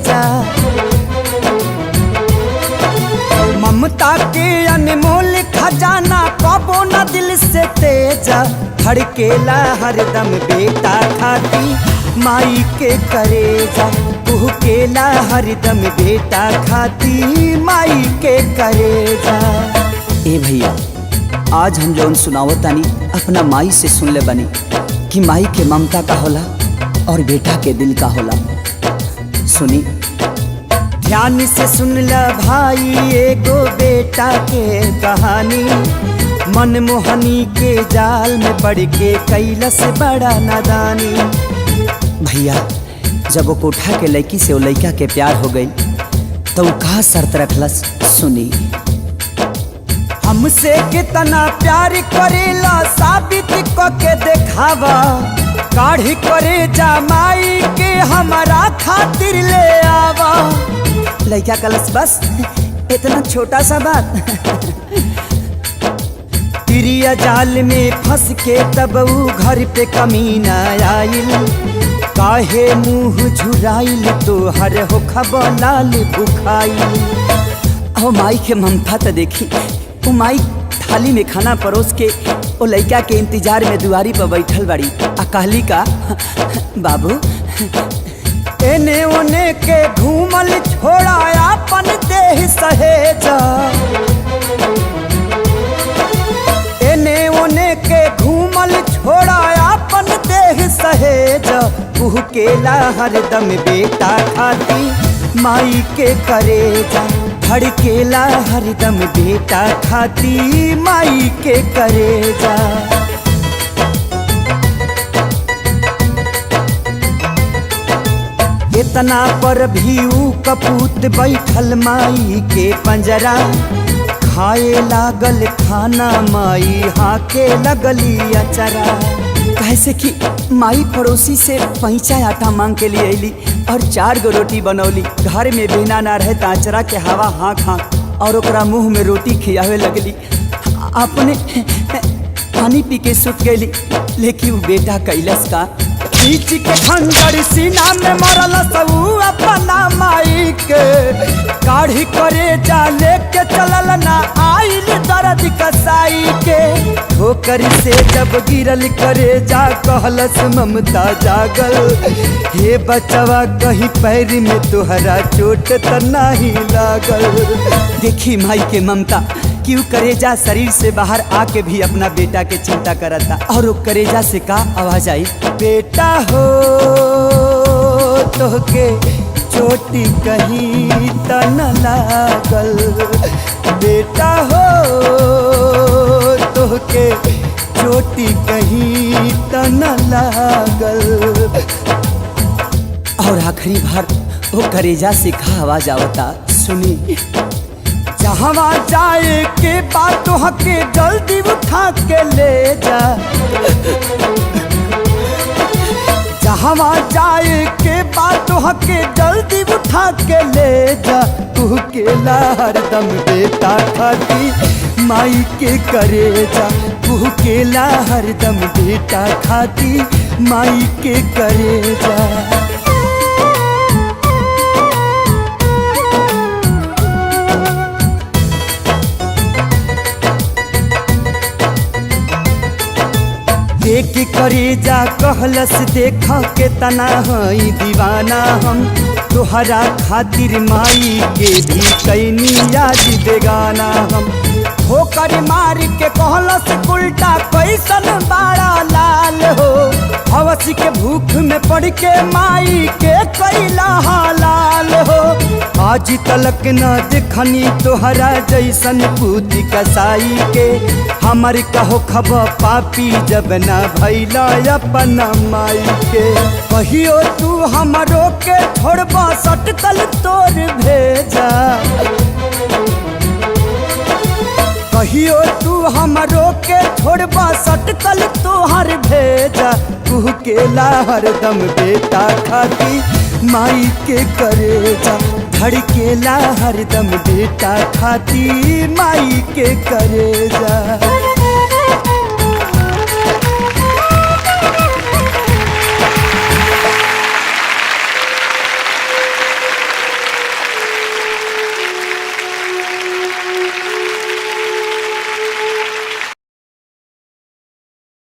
जा। ममता के अनमोल खजाना कबो न दिल से तेजा, धड़केला हरदम बेटा खाती माई के करेजा, कुहकेला हरदम बेटा खाती माई के करेजा। ए भैया, आज हम जौन सुनावतानी अपना माई से सुन ले बनी कि माई के ममता का होला और बेटा के दिल का होला। सुनी ध्यान से सुन ल भाई एगो बेटा के कहानी, मनमोहनी के जाल में पड़ के कैलस बड़ा नादानी। भैया, जब वो कोठा के लड़की से वो लड़का के प्यार हो गई तो वो कहा शर्त रखलस, सुनी हमसे कितना प्यार करेला साबित क के देखावा, काढ़ी करे जमाई के हमारा खातिर ले आवा। लड़का कलस बस इतना छोटा सा बात। तिरिया जाल में फंस के तब ऊ घर पे कमीना आइल, काहे मुँह झुराइल तो हर हो खबलाल बुखाइल। ओ माई के ममता तो देखी, ओ माई थाली में खाना परोस के ओ लड़का के इंतजार में दुआरी पर बैठल बड़ी आ कहली का, बाबू एने ओने के घूमल छोड़ा अपन देह सहेजा, एने ओने के घूमल छोड़ा अपन देह सहेजा, कुहकेला हरदम बेटा खाती माई के करेजा, धड़केला हरदम बेटा खाती माई के करेजा। इतना पर भी ऊ कपूत बैठल माई के पंजरा, खाए लागल खाना माई हाके लगली अचरा। कैसे कि माई पड़ोसी से पैंचा आटा मांग के लिए अली और 4 गो रोटी बनौली। घर में बेना ना रहे ताचरा के हवा हाँक हाँक और ओकरा मुँह में रोटी खियावे लगली। अपने पानी पी के सुत गई, लेकिन वो बेटा कैलस का, खींच के खंजर सीना में मरल सबू अपना माई के, काढ़ी करे जा लेके चलल ना आइल दर्द कसाई के। ठोकर से जब गिरल करे जा कहलस ममता जागल, हे बचवा कहीं पैर में तोहरा चोट त नाही लागल। देखी माई के ममता, क्यों करेजा शरीर से बाहर आके भी अपना बेटा के चिंता करता। और वो करेजा से का आवाज आई, बेटा हो तोहके चोटी कहीं त न लागल, बेटा हो तोहके चोटी कहीं त न लागल। और आखिरी बार वो करेजा से का आवाज आवता, सुनी जहाँ जाए के बात हके जल्दी उठा के ले जा, जहाँ जाए के बात हके जल्दी उठा के ले जा, तू केला हरदम बेटा खाती माई के करेजा, तू केला हरदम बेटा खाती माई के करेजा। देख करेजा कहलस देखा के तना हई दीवाना हम, तोहरा खातिर माई के भी कैनी याद बेगाना हम। ठोकर मार के कहलस उल्टा कैसन बड़ा लाल हो, हवस के भूख में पड़ के माई के कैला हालाल हो। आज तलक न देखनी तोहरा जैसन पूती कसाई के, हमर कहो खब पापी जब न भैला अपन माई के। कहियो तू हमरो के छोड़बा सटकल तोर भेजा, कहियो तू हमरो के छोड़बा सटकल तोहर भेजा। तू केला हरदम बेटा खाती माई के करेजा, धड़केला हरदम बेटा खाती माई के करेजा।